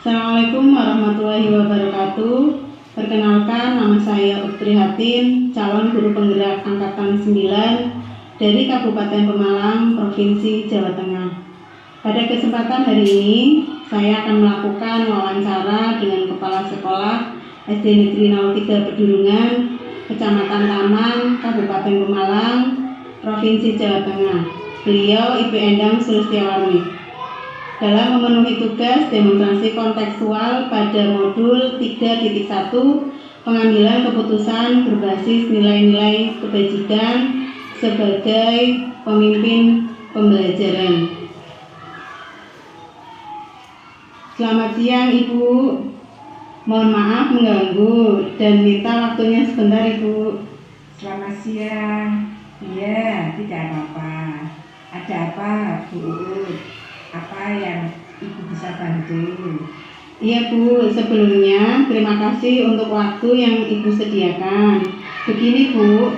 Assalamualaikum warahmatullahi wabarakatuh. Perkenalkan, nama saya Utri Hatim, calon guru penggerak Angkatan 9 dari Kabupaten Pemalang, Provinsi Jawa Tengah. Pada kesempatan hari ini, saya akan melakukan wawancara dengan Kepala Sekolah SD Negeri 03 Pedurungan, Kecamatan Taman, Kabupaten Pemalang, Provinsi Jawa Tengah. Beliau Ibu Endang Sulistiawati. Dalam memenuhi tugas demonstrasi kontekstual pada modul 3.1 pengambilan keputusan berbasis nilai-nilai kebajikan sebagai pemimpin pembelajaran. Selamat siang Ibu, mohon maaf mengganggu dan minta waktunya sebentar Ibu. Selamat siang. Iya, tidak apa-apa. Ada apa Bu Uut? Apa yang Ibu bisa bantu? Iya Bu, sebelumnya terima kasih untuk waktu yang Ibu sediakan. Begini Bu,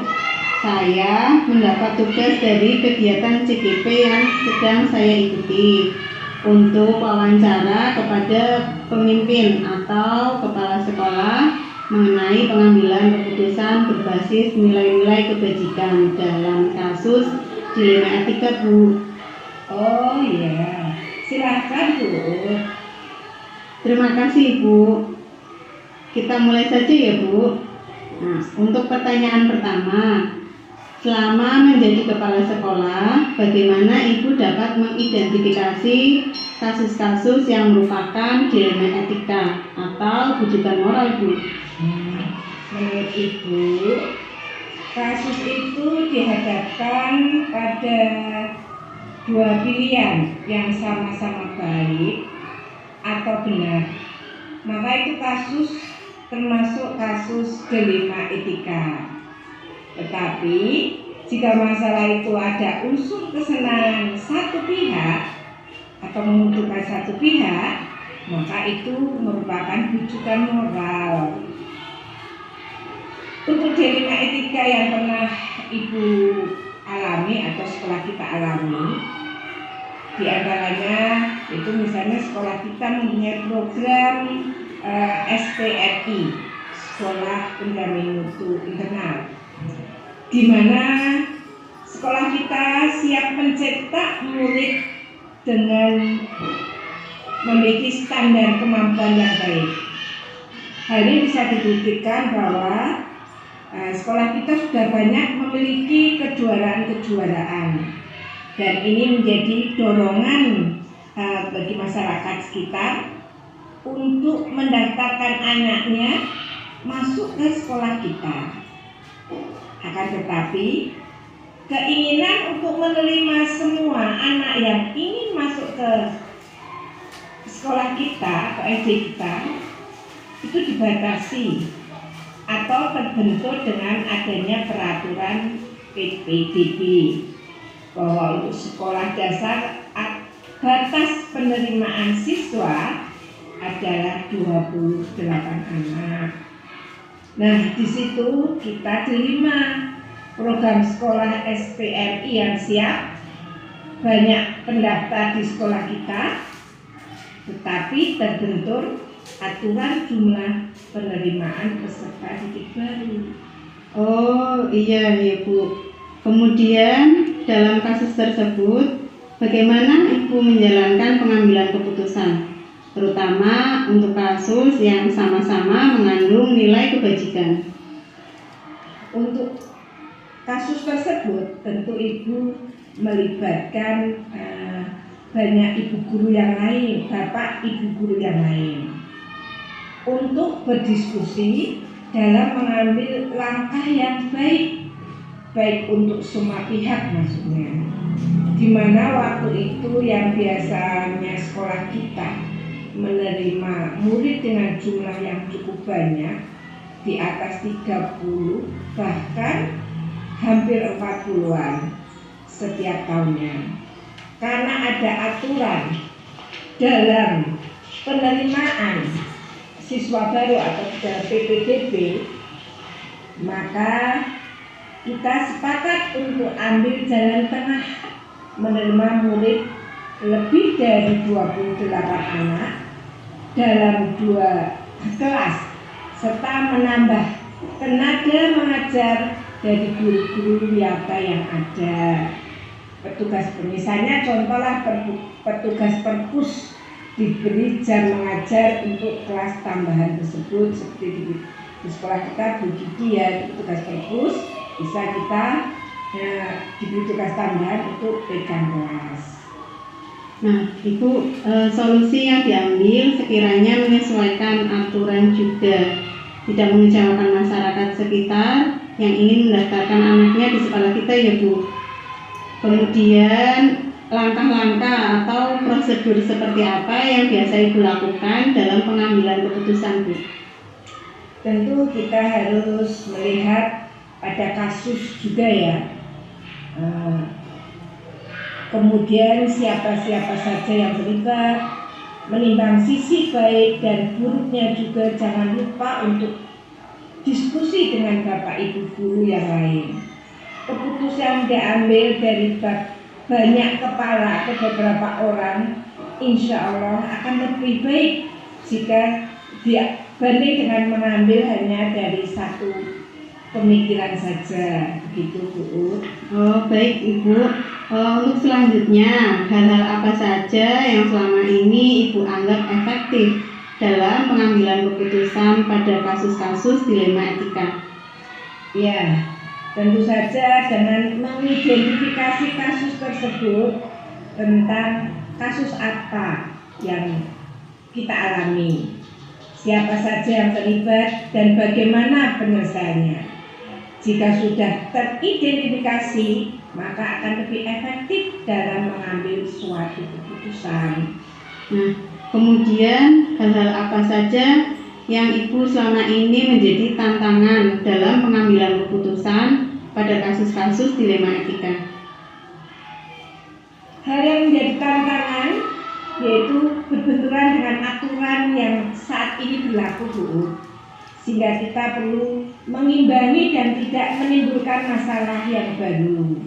saya mendapat tugas dari kegiatan CGP yang sedang saya ikuti untuk wawancara kepada pemimpin atau kepala sekolah mengenai pengambilan keputusan berbasis nilai-nilai kebajikan dalam kasus dilema etika Bu. Oh iya, silakan Bu. Terima kasih Bu. Kita mulai saja ya Bu. Nah, untuk pertanyaan pertama, selama menjadi kepala sekolah, bagaimana Ibu dapat mengidentifikasi kasus-kasus yang merupakan dilema etika atau bujukan moral Bu? Menurut Ibu, kasus itu dihadapkan pada dua pilihan yang sama-sama baik atau benar, maka itu kasus termasuk kasus dilema etika. Tetapi jika masalah itu ada unsur kesenangan satu pihak atau menguntungkan satu pihak, maka itu merupakan bujukan moral. Untuk dilema etika yang pernah Ibu alami atau sekolah kita alami, di antaranya itu misalnya sekolah kita mempunyai program SPRI, Sekolah Pendamping Mutu Internal, di mana sekolah kita siap mencetak murid dengan memiliki standar kemampuan yang baik. Hal ini bisa dibuktikan bahwa sekolah kita sudah banyak memiliki kejuaraan-kejuaraan, dan ini menjadi dorongan bagi masyarakat sekitar untuk mendaftarkan anaknya masuk ke sekolah kita. Akan tetapi keinginan untuk menerima semua anak yang ingin masuk ke sekolah kita atau SD kita itu dibatasi atau terbentur dengan adanya peraturan PPDB bahwa untuk sekolah dasar batas penerimaan siswa adalah 28 anak. Nah, di situ kita terima program sekolah SPRI yang siap, banyak pendaftar di sekolah kita, tetapi terbentur aturan jumlah penerimaan peserta didik baru. Oh iya Bu. Kemudian dalam kasus tersebut, bagaimana Ibu menjalankan pengambilan keputusan, terutama untuk kasus yang sama-sama mengandung nilai kebajikan? Untuk kasus tersebut tentu Ibu melibatkan banyak ibu guru yang lain, bapak ibu guru yang lain, untuk berdiskusi dalam mengambil langkah yang baik untuk semua pihak maksudnya. Di mana waktu itu yang biasanya sekolah kita menerima murid dengan jumlah yang cukup banyak, di atas 30, bahkan hampir 40-an setiap tahunnya. Karena ada aturan dalam penerimaan siswa baru atau dalam PPDB, maka kita sepakat untuk ambil jalan tengah, menerima murid lebih dari 28 anak dalam 2 kelas serta menambah tenaga mengajar dari guru-guru wiyata yang ada. Petugas misalnya contohlah petugas perpus diberi jam mengajar untuk kelas tambahan tersebut, seperti di sekolah kita Bu Gigi ya, petugas perpus bisa kita diberi tugas tambahan untuk pegang kelas. Nah, Ibu, solusi yang diambil sekiranya menyesuaikan aturan juga, tidak mengecewakan masyarakat sekitar yang ingin mendaftarkan anaknya di sekolah kita ya Bu. Kemudian langkah-langkah atau prosedur seperti apa yang biasa Ibu lakukan dalam pengambilan keputusan Bu? Tentu kita harus melihat pada kasus juga ya. Kemudian siapa-siapa saja yang terlibat, menimbang sisi baik dan buruknya juga. Jangan lupa untuk diskusi dengan Bapak Ibu guru yang lain. Keputusan diambil dari banyak kepala atau beberapa orang, insya Allah akan lebih baik jika dibanding dengan mengambil hanya dari satu pemikiran saja, begitu Bu. Oh baik Ibu, untuk selanjutnya hal-hal apa saja yang selama ini Ibu anggap efektif dalam pengambilan keputusan pada kasus-kasus dilema etika? Ya, tentu saja dengan mengidentifikasi kasus tersebut, tentang kasus apa yang kita alami, siapa saja yang terlibat dan bagaimana penyelesaiannya. Jika sudah teridentifikasi, maka akan lebih efektif dalam mengambil suatu keputusan. Nah, kemudian hal-hal apa saja yang Ibu selama ini menjadi tantangan dalam pengambilan keputusan pada kasus-kasus dilema etika? Hal yang menjadi tantangan yaitu berbenturan dengan aturan yang saat ini berlaku Bu, sehingga kita perlu mengimbangi dan tidak menimbulkan masalah yang baru.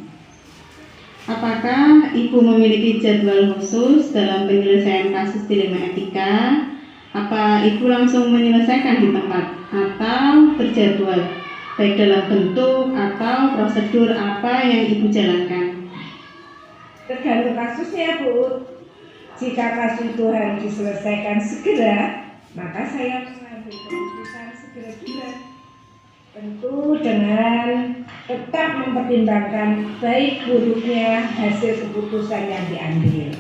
Apakah Ibu memiliki jadwal khusus dalam penyelesaian kasus dilema etika? Apa Ibu langsung menyelesaikan di tempat atau terjadwal, baik dalam bentuk atau prosedur apa yang Ibu jalankan? Tergantung kasusnya Bu. Jika kasus itu harus diselesaikan segera, maka saya mengambil keputusan segera juga. Tentu dengan tetap mempertimbangkan baik buruknya hasil keputusan yang diambil.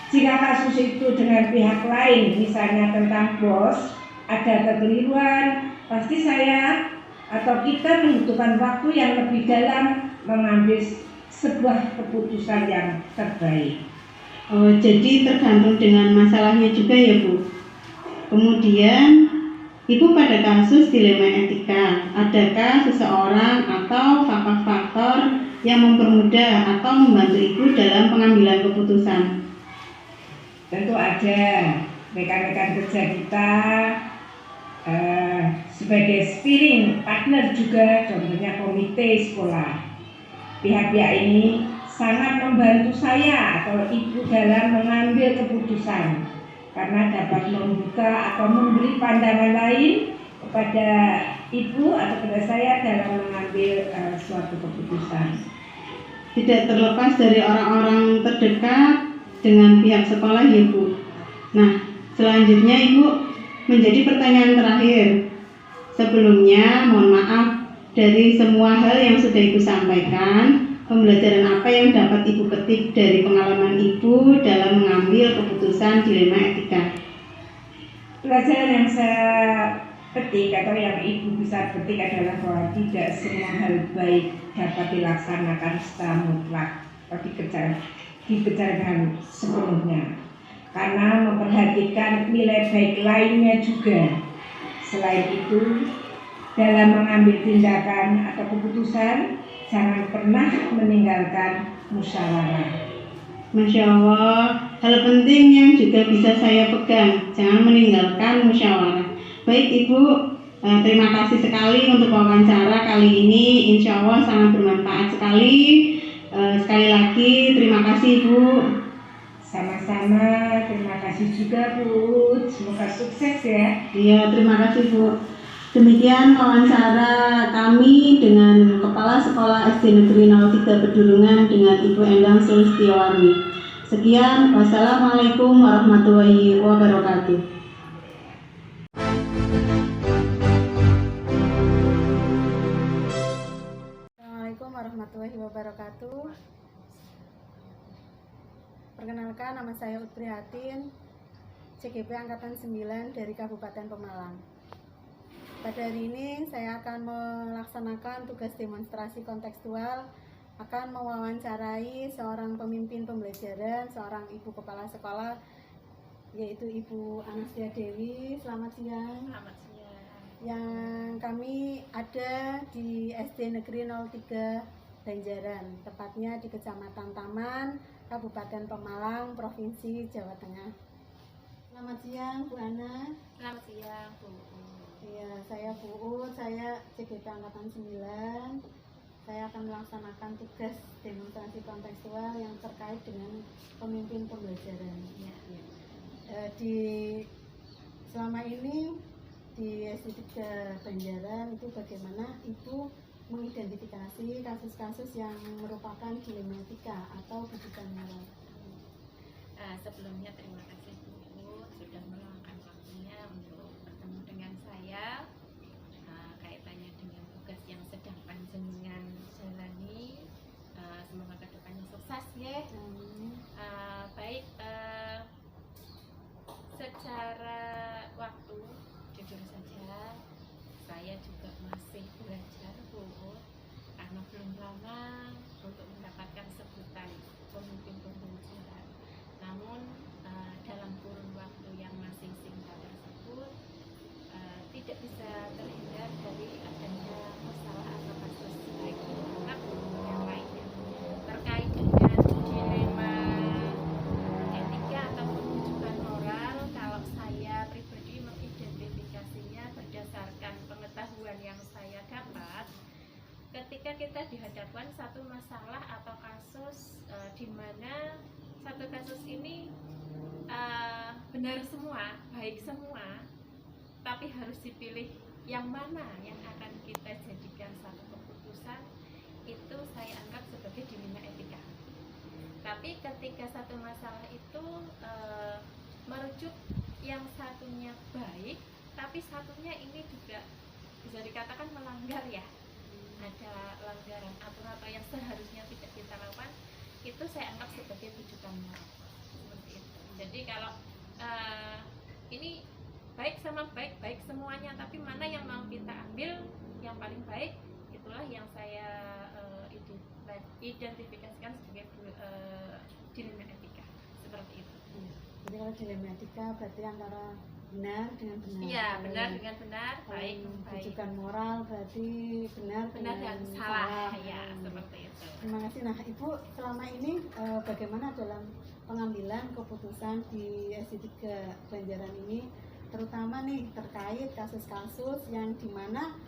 Jika kasus itu dengan pihak lain, misalnya tentang bos, ada kekeliruan, pasti saya atau kita membutuhkan waktu yang lebih dalam mengambil sebuah keputusan yang terbaik. Oh, jadi tergantung dengan masalahnya juga ya Bu. Kemudian Ibu pada kasus dilema etika, adakah seseorang atau faktor-faktor yang mempermudah atau membantu Ibu dalam pengambilan keputusan? Tentu ada rekan-rekan kerja kita sebagai steering partner juga, contohnya komite sekolah. Pihak-pihak ini sangat membantu saya atau Ibu dalam mengambil keputusan, karena dapat membuka atau memberi pandangan lain kepada Ibu atau kepada saya dalam mengambil suatu keputusan. Tidak terlepas dari orang-orang terdekat dengan pihak sekolah ya Bu. Nah, selanjutnya Ibu menjadi pertanyaan terakhir. Sebelumnya mohon maaf dari semua hal yang sudah Ibu sampaikan. Pembelajaran apa yang dapat Ibu petik dari pengalaman Ibu dalam mengambil keputusan dilema etika? Pelajaran yang saya petik atau yang Ibu bisa petik adalah bahwa tidak semua hal baik dapat dilaksanakan secara mutlak atau dikerjakan sepenuhnya, karena memperhatikan nilai baik lainnya juga. Selain itu, dalam mengambil tindakan atau keputusan, jangan pernah meninggalkan musyawarah. Masya Allah, hal penting yang juga bisa saya pegang, jangan meninggalkan musyawarah. Baik Ibu, terima kasih sekali untuk wawancara kali ini, insya Allah sangat bermanfaat sekali. Sekali lagi terima kasih Ibu. Sama-sama. Sama-sama, terima kasih juga Bu. Semoga sukses ya. Iya, terima kasih Bu. Demikian wawancara kami dengan Kepala Sekolah SD Negeri 03 Pedurungan dengan Ibu Endang Sulistiawati. Sekian, wassalamualaikum warahmatullahi wabarakatuh. Assalamualaikum warahmatullahi wabarakatuh. Perkenalkan, nama saya Ut Prihatin, CGP Angkatan 9 dari Kabupaten Pemalang. Pada hari ini saya akan melaksanakan tugas demonstrasi kontekstual, akan mewawancarai seorang pemimpin pembelajaran, seorang ibu kepala sekolah, yaitu Ibu Anastia Dewi. Selamat siang. Selamat siang. Yang kami ada di SD Negeri 03 Banjaran, tepatnya di Kecamatan Taman, Kabupaten Pemalang, Provinsi Jawa Tengah. Selamat siang Bu Ana. Selamat siang Bu. Iya, saya Bu Ut, saya CGP Angkatan 9. Saya akan melaksanakan tugas demonstrasi kontekstual yang terkait dengan pemimpin pembelajaran. Ya. Selama ini di SD 3 Banjaran itu bagaimana Ibu mengidentifikasi kasus-kasus yang merupakan dilematika atau bujukan moral. Sebelumnya terima kasih Bu sudah meluangkan waktunya untuk bertemu dengan saya kaitannya dengan tugas yang sedang panjenengan jalani. Semoga kedepannya sukses ya. Baik, secara waktu jujur saja saya juga masih belajar Bu, karena belum lama untuk mendapatkan sebutan pemimpin pembelajaran. Namun dalam kurun waktu yang masih singkat tersebut tidak bisa terhindar dari adanya masalah atau kasus baik anak maupun yang lainnya terkait dengan dilema etika atau penunjukan moral. Kalau saya pribadi mengidentifikasinya berdasarkan pengetahuan yang saya dapat, ketika kita dihadapkan satu masalah atau kasus di mana satu kasus ini benar semua, baik semua, tapi harus dipilih yang mana yang akan kita jadikan satu keputusan, itu saya anggap sebagai dilema etika. Tapi ketika satu masalah itu merujuk yang satunya baik, tapi satunya ini juga bisa dikatakan melanggar ya, ada pelanggaran aturan atau yang seharusnya tidak kita lakukan, itu saya anggap sebagai bujukan moral seperti itu. Jadi kalau ini baik sama baik semuanya, tapi mana yang mau kita ambil yang paling baik, itulah yang saya identifikasikan sebagai dilema etika seperti itu. Jadi kalau dilema etika berarti antara benar dengan benar. Iya, benar dengan benar, baik. Bujukan moral berarti benar dan salah. Ya, seperti itu. Terima kasih. Nah, Ibu selama ini bagaimana dalam pengambilan keputusan di SD 3 Banjaran ini, terutama nih terkait kasus-kasus yang dimana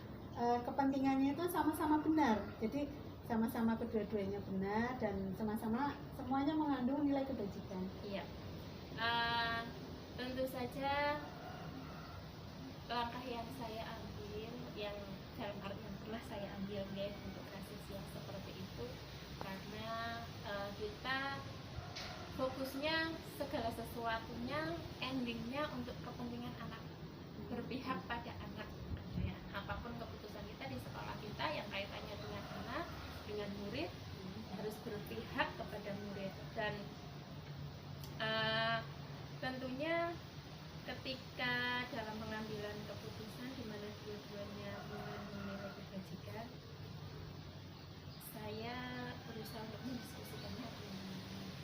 kepentingannya itu sama-sama benar. Jadi sama-sama kedua-duanya benar dan sama-sama semuanya mengandung nilai kebajikan. Iya. Tentu saja langkah yang saya ambil, yang dalam artian telah saya ambil ya, untuk kasus yang seperti itu, karena kita fokusnya segala sesuatunya endingnya untuk kepentingan anak, berpihak pada anak ya. Apapun keputusan kita di sekolah kita yang kaitannya dengan anak, dengan murid, harus berpihak kepada murid. Dan tentunya ketika dalam pengambilan keputusan di mana dua-duanya mengandung nilai kebajikan, saya berusaha untuk mendiskusikannya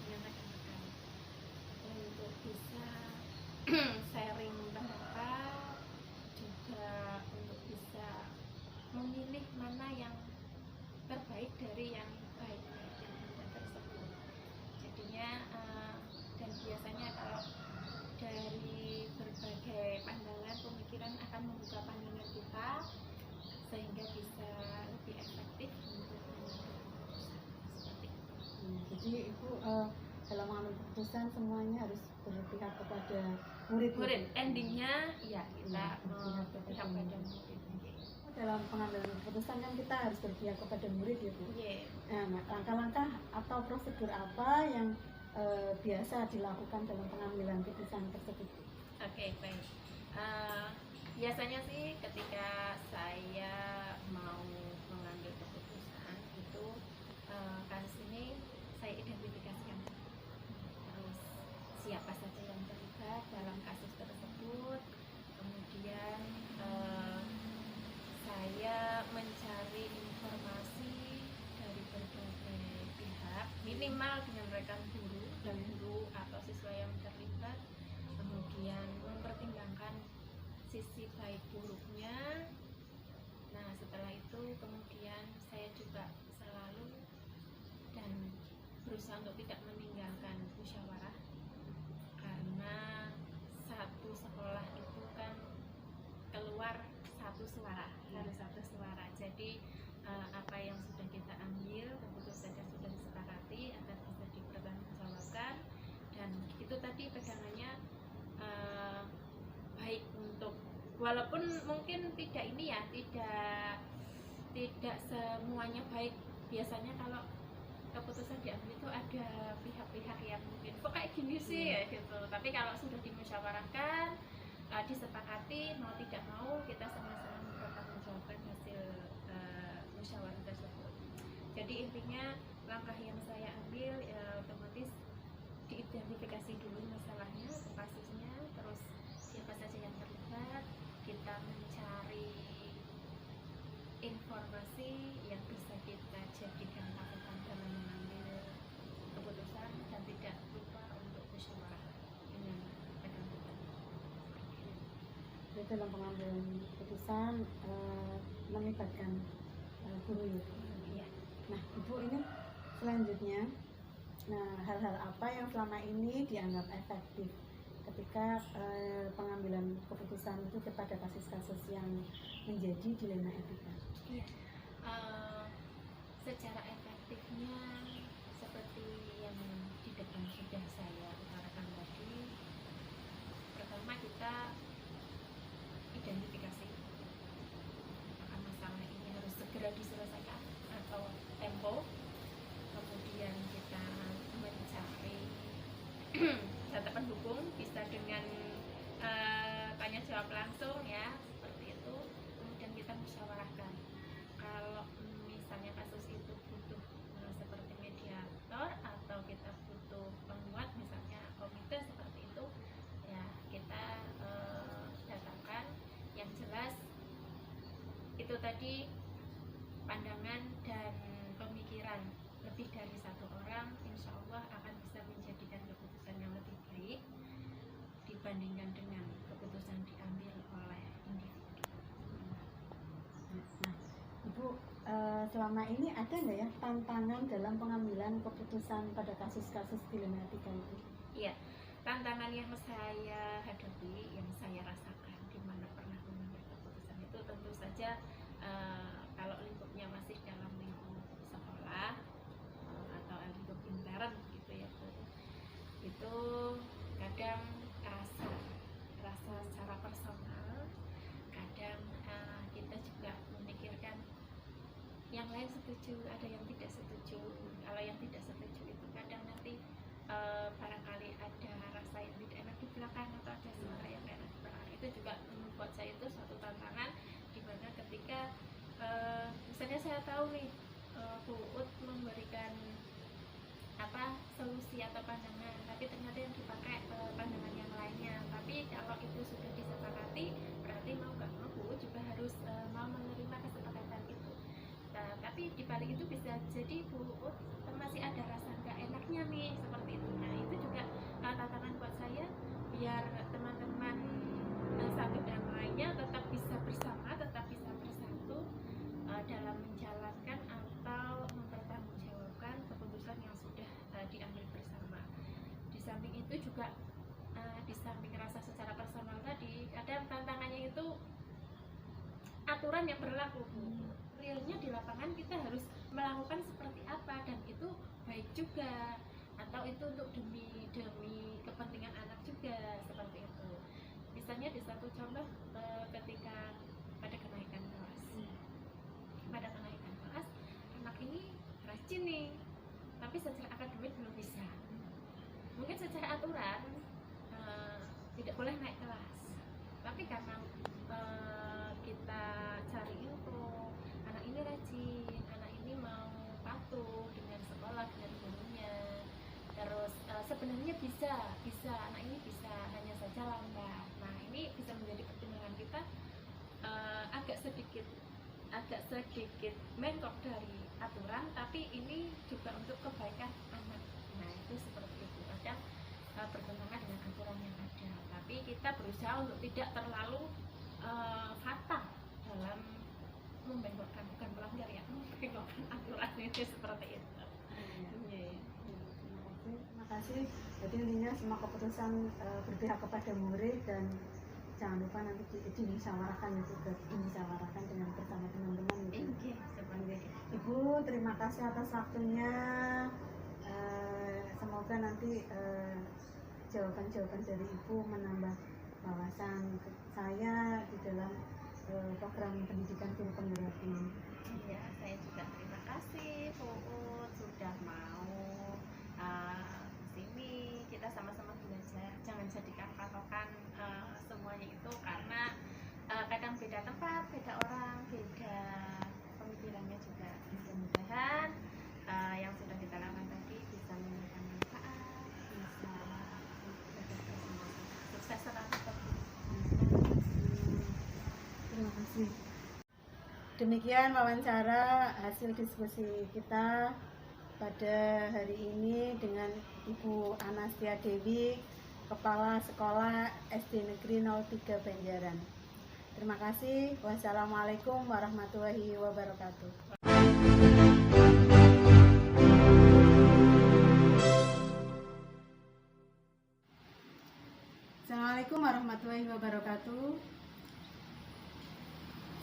dengan rekan-rekan untuk bisa sharing pendapat, juga untuk bisa memilih mana yang terbaik dari yang baik yang ada tersebut. Jadinya dan biasanya kalau dari berbagai pandangan pemikiran akan membuka pandangan kita sehingga bisa lebih efektif untuk seperti itu. Jadi Ibu dalam mengambil keputusan semuanya harus berpihak kepada murid. Murid endingnya ya kita Berpihak berpihak kepada pada murid. murid. Dalam pengambilan keputusan kan kita harus berpihak kepada murid ya Bu. Iya. Nah, langkah-langkah atau prosedur apa yang biasa dilakukan dalam pengambilan keputusan tersebut? Oke, baik. Biasanya sih ketika saya mau mengambil keputusan itu kasus ini saya identifikasikan terus siapa saja yang terlibat dalam kasus tersebut, kemudian saya mencari informasi dari berbagai pihak, minimal dengan rekan guru dan guru atau siswa yang terlibat, kemudian mempertimbangkan sisi baik buruknya. Nah, setelah itu kemudian saya juga selalu dan berusaha untuk tidak meninggalkan musyawarah, karena satu sekolah itu kan keluar satu suara, harus satu suara. Jadi apa yang sudah kita ambil, keputusan yang sudah disepakati akan bisa dipertanggungjawabkan, dan itu tadi pegangannya baik untuk, walaupun mungkin tidak ini ya, tidak semuanya baik. Biasanya kalau keputusan diambil itu ada pihak-pihak yang mungkin kok kayak gini sih ya gitu, tapi kalau sudah dimusyawarahkan, disepakati, mau tidak mau kita sama-sama mempertanggungjawabkan hasil musyawarah tersebut. Jadi intinya langkah yang saya ambil otomatis diidentifikasi dulu masalahnya, kasusnya, terus siapa saja yang terlibat, kita mencari informasi yang bisa kita jadikan patokan dalam mengambil keputusan, dan tidak lupa untuk musyawarah dengan rekan-rekan. Jadi dalam pengambilan keputusan melibatkan guru ya. Iya. Nah, Ibu ini selanjutnya, hal-hal apa yang selama ini dianggap efektif ketika pengambilan keputusan itu kepada kasus-kasus yang menjadi dilema etika? Iya. Secara efektifnya seperti yang di depan sudah saya utarakan tadi, pertama kita identifikasi apakah masalah ini harus segera diselesaikan atau tempo, kemudian kita mencari data pendukung, bisa dengan tanya jawab langsung ya, seperti itu. Kemudian kita musyawarahkan, kalau misalnya kasus itu butuh seperti mediator atau kita butuh penguat, misalnya komite seperti itu ya, kita datangkan. Yang jelas itu tadi pandangan dan pemikiran lebih dari satu orang, insya Allah akan bisa menjadikan keputusan yang lebih baik dibandingkan dengan keputusan diambil oleh individu. Nah, Ibu, selama ini ada nggak ya tantangan dalam pengambilan keputusan pada kasus-kasus dilema etika itu? Iya, tantangan yang saya hadapi, yang saya rasakan di mana pernah mengambil keputusan itu tentu saja kalau lingkupnya masih dalam lingkup sekolah atau lingkup intern gitu ya, itu kadang rasa secara personal, kadang kita juga memikirkan yang lain setuju, ada yang tidak setuju. Kalau yang tidak setuju itu kadang nanti barangkali ada rasa yang tidak enak di belakang atau ada suara yang enak di belakang. Itu juga membuat saya itu suatu tantangan, dimana ketika misalnya saya tahu nih Bu Ut memberikan solusi atau pandangan, tapi ternyata yang dipakai pandangan yang lainnya. Tapi kalau itu sudah disepakati, berarti mau nggak mau Bu juga harus mau menerima kesepakatan itu. Nah, tapi di balik itu bisa jadi Bu masih ada rasa nggak enaknya nih, seperti itu. Nah, itu juga tantangan buat saya, biar teman-teman satu dan lainnya tetap bisa bersama, tetap bisa bersatu dalam menjalankan atau mempertanggungjawabkan keputusan yang sudah diambil bersama. Di samping itu juga di samping rasa secara personal tadi, kadang tantangannya itu aturan yang berlaku. Realnya di lapangan kita harus melakukan seperti apa, dan itu baik juga atau itu untuk demi kepentingan anak juga, seperti itu. Misalnya di satu contoh, ketika pada kenaikan kelas anak ini rajin nih, tapi secara akademik belum bisa. Mungkin secara aturan tidak boleh naik kelas, tapi karena kita cari info, anak ini rajin, anak ini mau patuh dengan sekolah, dengan gurunya, terus sebenarnya bisa anak ini bisa, hanya saja lambat. Nah, ini bisa menjadi pertimbangan kita, agak sedikit mengkok dari aturan, tapi ini juga untuk kebaikan anak. Nah, itu seperti itu, kadang bertentangan dengan aturan yang ada, tapi kita berusaha untuk tidak terlalu fatal dalam membengkokkan, bukan melanggar ya, membengkokkan aturan itu, seperti itu. Terima kasih. Jadi intinya semua keputusan berpihak kepada murid, dan jangan lupa nanti dimusyawarahkan dengan bersama teman-teman gitu. Ibu, terima kasih atas waktunya. Semoga nanti jawaban-jawaban dari Ibu menambah wawasan saya di dalam program pendidikan guru penggerak ini. Iya, saya juga terima kasih Fuud sudah mau sini, kita sama-sama belajar. Jangan jadikan patokan semuanya itu, karena kadang beda tempat, beda orang, beda pemikirannya juga. Mudah-mudahan yang sudah kita lakukan tadi bisa memberikan manfaat, bisa sukses selalu. Terima kasih. Demikian wawancara hasil diskusi kita pada hari ini dengan Ibu Anastia Dewi, Kepala Sekolah SD Negeri 03 Banjaran. Terima kasih. Wassalamualaikum warahmatullahi wabarakatuh. Assalamualaikum warahmatullahi wabarakatuh.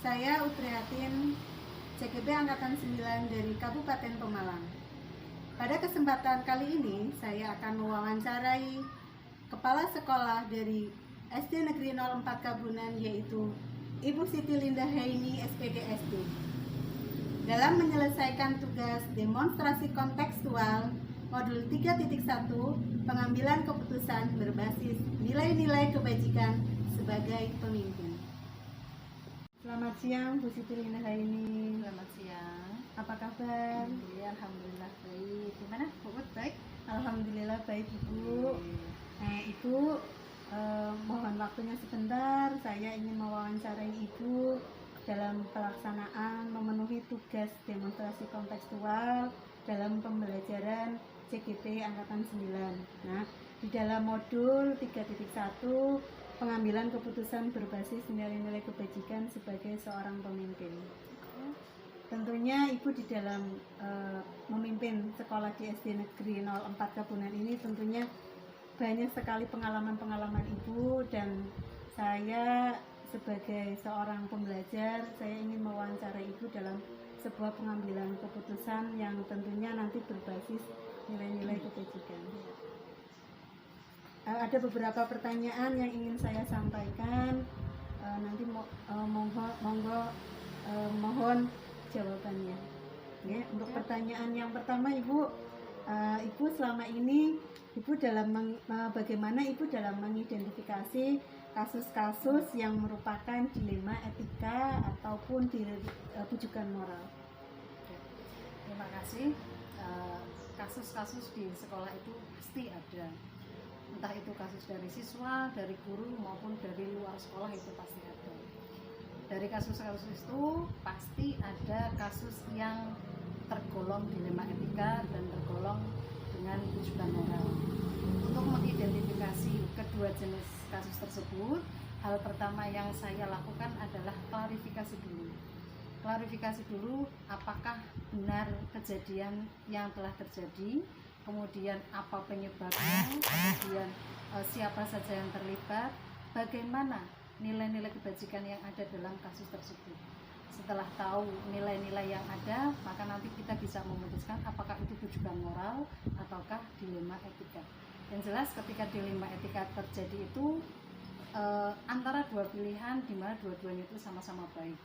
Saya Utriatin, CGP Angkatan 9 dari Kabupaten Pemalang. Pada kesempatan kali ini, saya akan mewawancarai Kepala Sekolah dari SD Negeri 04 Kabunan, yaitu Ibu Siti Linda Haini, SPDSD. Dalam menyelesaikan tugas demonstrasi kontekstual Modul 3.1, pengambilan keputusan berbasis nilai-nilai kebajikan sebagai pemimpin. Selamat siang, Bu Siti Linda Haini. Selamat siang. Apa kabar? Alhamdulillah baik. Gimana? Puput baik? Alhamdulillah baik, Ibu. Nah, Ibu, mohon waktunya sebentar. Saya ingin mewawancarai Ibu dalam pelaksanaan memenuhi tugas demonstrasi kontekstual dalam pembelajaran CGP Angkatan 9. Nah, di dalam modul 3.1, pengambilan keputusan berbasis nilai-nilai kebajikan sebagai seorang pemimpin. Tentunya Ibu di dalam memimpin sekolah di SD Negeri 04 Kabunan ini tentunya banyak sekali pengalaman-pengalaman Ibu, dan saya sebagai seorang pembelajar, saya ingin mewawancarai Ibu dalam sebuah pengambilan keputusan yang tentunya nanti berbasis nilai-nilai kebajikan. Ada beberapa pertanyaan yang ingin saya sampaikan, nanti mohon jawabannya. Ya, untuk pertanyaan yang pertama, Ibu, Ibu selama ini bagaimana Ibu dalam mengidentifikasi kasus-kasus yang merupakan dilema etika ataupun bujukan moral? Terima kasih. Kasus-kasus di sekolah itu pasti ada. Entah itu kasus dari siswa, dari guru, maupun dari luar sekolah, itu pasti ada. Dari kasus-kasus itu pasti ada kasus yang tergolong dilema etika dan tergolong dengan bujukan moral. Untuk mengidentifikasi kedua jenis kasus tersebut, hal pertama yang saya lakukan adalah klarifikasi dulu. Klarifikasi dulu apakah benar kejadian yang telah terjadi, kemudian apa penyebabnya, kemudian siapa saja yang terlibat, bagaimana nilai-nilai kebajikan yang ada dalam kasus tersebut. Setelah tahu nilai-nilai yang ada, maka nanti kita bisa memutuskan apakah itu tujuan moral ataukah dilema etika. Yang jelas ketika dilema etika terjadi itu antara dua pilihan di mana dua-duanya itu sama-sama baik.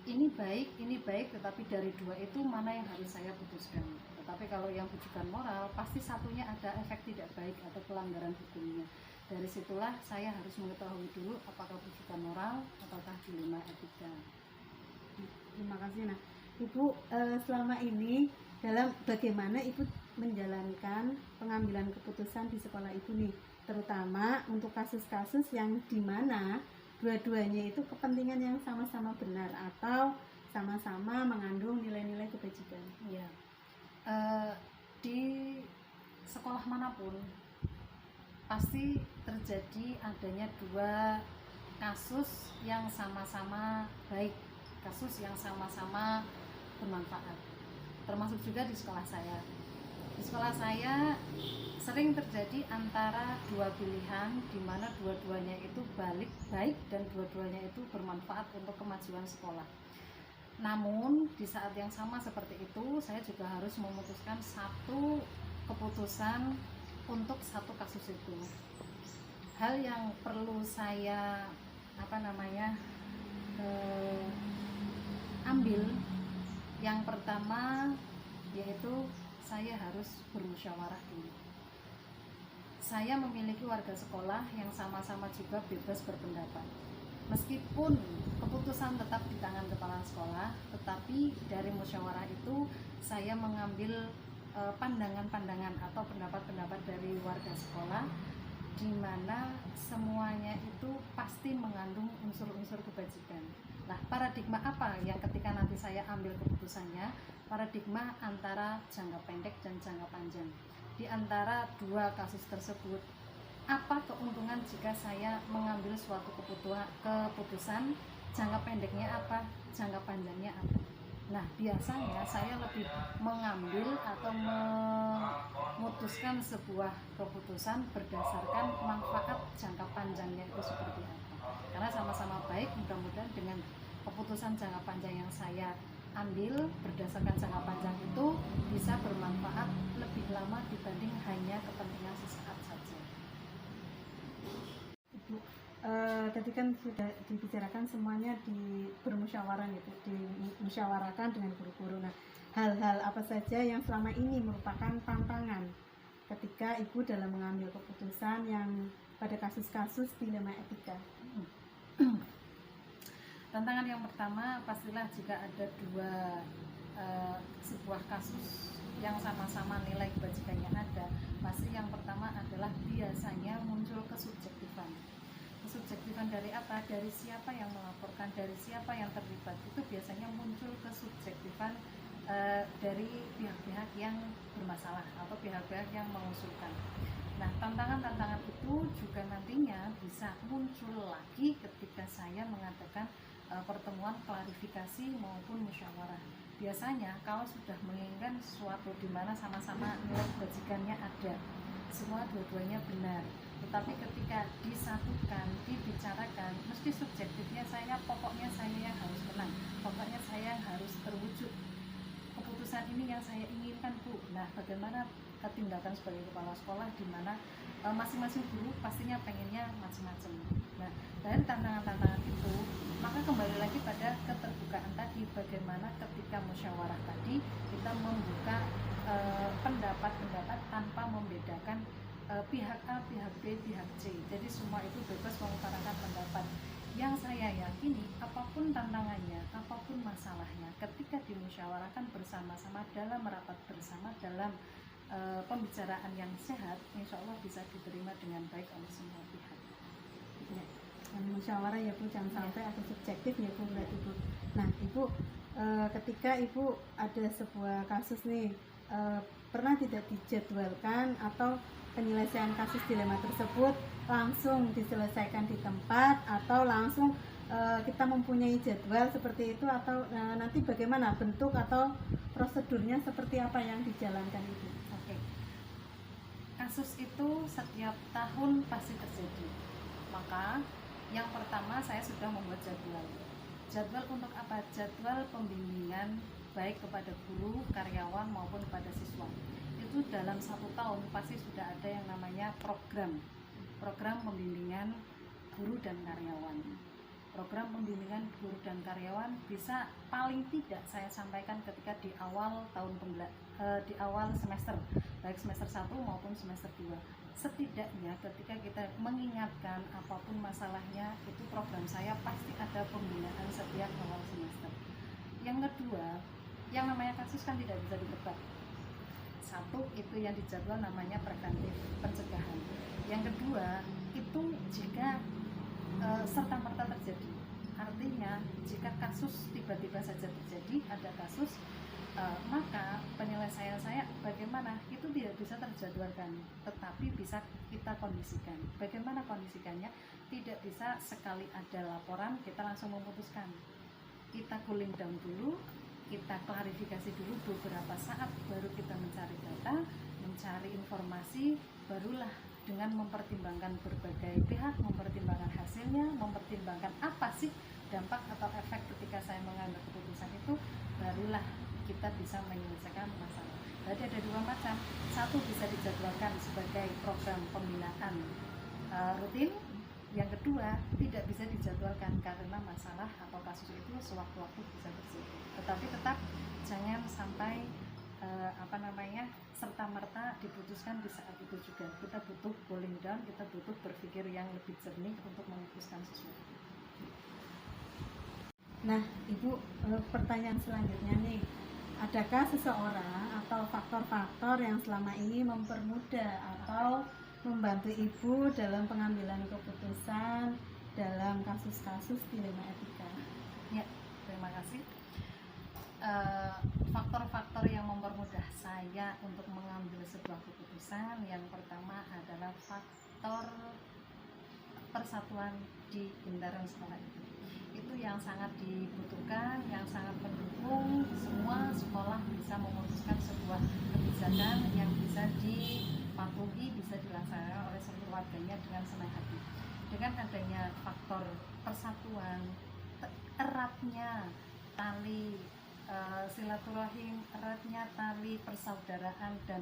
Ini baik, tetapi dari dua itu mana yang harus saya putuskan. Tetapi kalau yang tujuan moral, pasti satunya ada efek tidak baik atau pelanggaran hukumnya. Dari situlah saya harus mengetahui dulu apakah tujuan moral ataukah dilema etika. Terima kasih. Nah, Ibu selama ini dalam bagaimana Ibu menjalankan pengambilan keputusan di sekolah Ibu nih, terutama untuk kasus-kasus yang dimana dua-duanya itu kepentingan yang sama-sama benar atau sama-sama mengandung nilai-nilai kebajikan. Ya, di sekolah manapun pasti terjadi adanya dua kasus yang sama-sama baik, kasus yang sama-sama bermanfaat. Termasuk juga di sekolah saya. Di sekolah saya sering terjadi antara dua pilihan di mana dua-duanya itu baik dan dua-duanya itu bermanfaat untuk kemajuan sekolah. Namun di saat yang sama seperti itu, saya juga harus memutuskan satu keputusan untuk satu kasus itu. Hal yang perlu saya ambil yang pertama yaitu saya harus bermusyawarah dulu. Saya memiliki warga sekolah yang sama-sama juga bebas berpendapat. Meskipun keputusan tetap di tangan kepala sekolah, tetapi dari musyawarah itu saya mengambil pandangan-pandangan atau pendapat-pendapat dari warga sekolah, di mana semuanya itu pasti mengandung unsur-unsur kebajikan. Nah, paradigma apa yang ketika nanti saya ambil keputusannya? Paradigma antara jangka pendek dan jangka panjang. Di antara dua kasus tersebut, apa keuntungan jika saya mengambil suatu keputusan, jangka pendeknya apa, jangka panjangnya apa? Nah, biasanya saya lebih mengambil atau memutuskan sebuah keputusan berdasarkan manfaat jangka panjangnya itu seperti apa. Karena sama-sama baik, mudah-mudahan dengan keputusan jangka panjang yang saya ambil berdasarkan jangka panjang itu bisa bermanfaat lebih lama dibanding hanya kepentingan sesaat saja. Ibu, tadi kan sudah dibicarakan semuanya bermusyawarah gitu, dimusyawarahkan dengan guru-guru. Nah, hal-hal apa saja yang selama ini merupakan tantangan ketika Ibu dalam mengambil keputusan yang pada kasus-kasus dilema etika? Tantangan yang pertama pastilah jika ada sebuah kasus yang sama-sama nilai kebajikannya ada, pasti yang pertama adalah biasanya muncul kesubjektifan. Kesubjektifan dari apa? Dari siapa yang melaporkan, dari siapa yang terlibat. Itu biasanya muncul kesubjektifan dari pihak-pihak yang bermasalah atau pihak-pihak yang mengusulkan. Nah, tantangan-tantangan itu juga nantinya bisa muncul lagi ketika saya mengadakan pertemuan klarifikasi maupun musyawarah. Biasanya kalau sudah menginginkan sesuatu di mana sama-sama nilai kebajikannya ada, semua dua-duanya benar, tetapi ketika disatukan, dibicarakan, mesti subjektifnya pokoknya saya yang harus menang, pokoknya saya yang harus terwujud, keputusan ini yang saya inginkan, Bu. Nah, bagaimana tindakan sebagai kepala sekolah di mana masing-masing guru pastinya pengennya macam-macam. Nah, dari tantangan-tantangan itu, maka kembali lagi pada keterbukaan tadi, bagaimana ketika musyawarah tadi kita membuka pendapat-pendapat tanpa membedakan pihak A, pihak B, pihak C. Jadi semua itu bebas mengutarakan pendapat. Yang saya yakini, apapun tantangannya, apapun masalahnya, ketika dimusyawarahkan bersama-sama dalam rapat bersama, dalam pembicaraan yang sehat, insya Allah bisa diterima dengan baik oleh semua pihak. Ya, musyawarah ya Bu, jangan sampai ada subjektif ya Bu, berarti Bu. Nah, Ibu, ketika Ibu ada sebuah kasus nih, pernah tidak dijadwalkan atau penyelesaian kasus dilema tersebut langsung diselesaikan di tempat atau langsung kita mempunyai jadwal seperti itu, atau nanti bagaimana bentuk atau prosedurnya seperti apa yang dijalankan Ibu? Oke. Kasus itu setiap tahun pasti terjadi. Maka yang pertama saya sudah membuat jadwal. Jadwal untuk apa? Jadwal pembimbingan baik kepada guru, karyawan maupun kepada siswa. Itu dalam 1 tahun pasti sudah ada yang namanya program pembimbingan guru dan karyawan. Program pembimbingan guru dan karyawan bisa paling tidak saya sampaikan ketika di awal di awal semester, baik semester 1 maupun semester 2. Setidaknya ketika kita mengingatkan apapun masalahnya, itu program saya pasti ada pembinaan setiap awal semester. Yang kedua, yang namanya kasus kan tidak bisa ditebak. Satu, itu yang dijadwal namanya preventif, pencegahan. Yang kedua, itu jika serta-merta terjadi. Artinya, jika kasus tiba-tiba saja terjadi, ada kasus, maka penyelesaian saya bagaimana? Itu tidak bisa terjadwalkan, tetapi bisa kita kondisikan. Bagaimana kondisikannya? Tidak bisa sekali ada laporan, kita langsung memutuskan. Kita cooling down dulu, kita klarifikasi dulu beberapa saat, baru kita mencari data, mencari informasi, barulah dengan mempertimbangkan berbagai pihak, mempertimbangkan hasilnya, mempertimbangkan apa sih dampak atau efek ketika saya mengambil keputusan itu, barulah kita bisa menyelesaikan masalah. Berarti ada 2 macam. Satu bisa dijadwalkan sebagai program pembinaan rutin. Yang kedua tidak bisa dijadwalkan karena masalah atau kasus itu sewaktu-waktu bisa terjadi. Tetapi tetap jangan sampai serta-merta diputuskan di saat itu juga. Kita butuh cooling down, kita butuh berpikir yang lebih jernih untuk memutuskan sesuatu. Nah, Ibu, pertanyaan selanjutnya nih, adakah seseorang atau faktor-faktor yang selama ini mempermudah atau membantu Ibu dalam pengambilan keputusan dalam kasus-kasus dilema etika? Ya, terima kasih. Faktor-faktor yang mempermudah saya untuk mengambil sebuah keputusan, yang pertama adalah faktor persatuan di lingkaran sekolah itu yang sangat dibutuhkan, yang sangat mendukung semua sekolah bisa memutuskan sebuah kebijakan yang bisa dipatuhi, bisa dilaksanakan oleh seluruh warganya dengan senang hati. Dengan adanya faktor persatuan, eratnya tali silaturahim, eratnya tali persaudaraan dan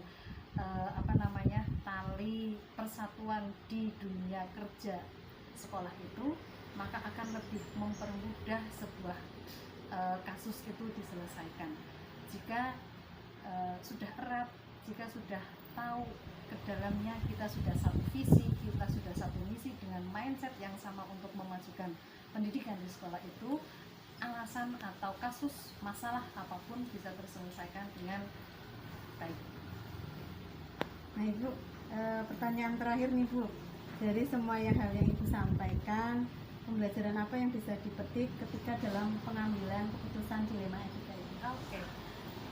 tali persatuan di dunia kerja sekolah itu, maka akan lebih mempermudah sebuah kasus itu diselesaikan. Jika sudah erat, jika sudah tahu ke dalamnya, kita sudah satu visi, kita sudah satu misi dengan mindset yang sama untuk memajukan pendidikan di sekolah itu, alasan atau kasus masalah apapun bisa terselesaikan dengan baik. Nah, Ibu, pertanyaan terakhir nih, Bu. Dari semua hal yang Ibu sampaikan, pembelajaran apa yang bisa dipetik ketika dalam pengambilan keputusan dilema etika ini? Oke.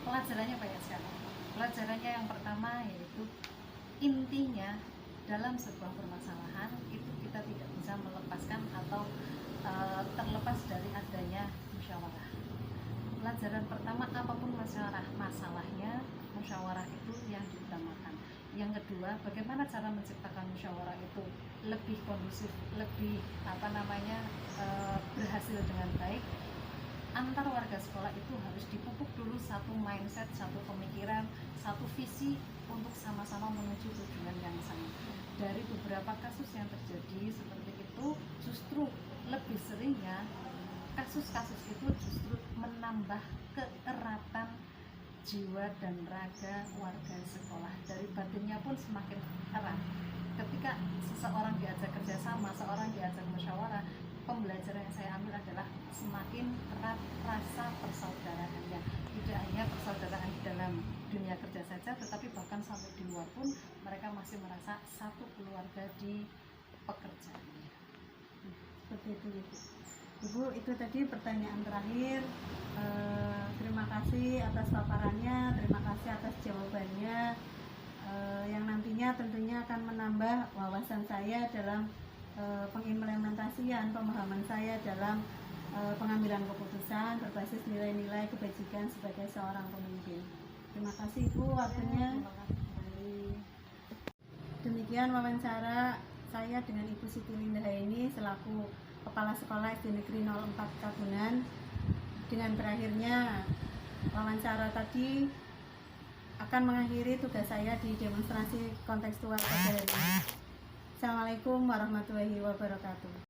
Pelajarannya banyak sekali. Pelajarannya yang pertama yaitu intinya dalam sebuah permasalahan itu kita tidak bisa melepaskan atau terlepas dari adanya musyawarah. Pelajaran pertama, apapun masalahnya, musyawarah itu yang diutamakan. Yang kedua, bagaimana cara menciptakan musyawarah itu lebih kondusif, lebih berhasil dengan baik. Antar warga sekolah itu harus dipupuk dulu satu mindset, satu pemikiran, satu visi untuk sama-sama menuju tujuan yang sama. Dari beberapa kasus yang terjadi seperti itu, justru lebih seringnya kasus-kasus itu justru menambah keeratan jiwa dan raga warga sekolah. Dari batinnya pun semakin erat. Ketika seseorang diajak kerjasama, seorang diajak musyawarah, pembelajaran yang saya ambil adalah semakin erat rasa persaudaraannya. Tidak hanya persaudaraan di dalam dunia kerja saja, tetapi bahkan sampai di luar pun mereka masih merasa satu keluarga di pekerjaannya. Seperti itu, Ibu. Ibu, itu tadi pertanyaan terakhir. Terima kasih atas paparannya, terima kasih atas jawabannya, yang nantinya tentunya akan menambah wawasan saya dalam pengimplementasian pemahaman saya dalam pengambilan keputusan berbasis nilai-nilai kebajikan sebagai seorang pemimpin. Terima kasih, Ibu, waktunya. Demikian wawancara saya dengan Ibu Siti Lindahaini selaku Kepala Sekolah SD Negeri 04 Kabunan. Dengan berakhirnya wawancara tadi akan mengakhiri tugas saya di demonstrasi kontekstual pada hari ini. Assalamualaikum warahmatullahi wabarakatuh.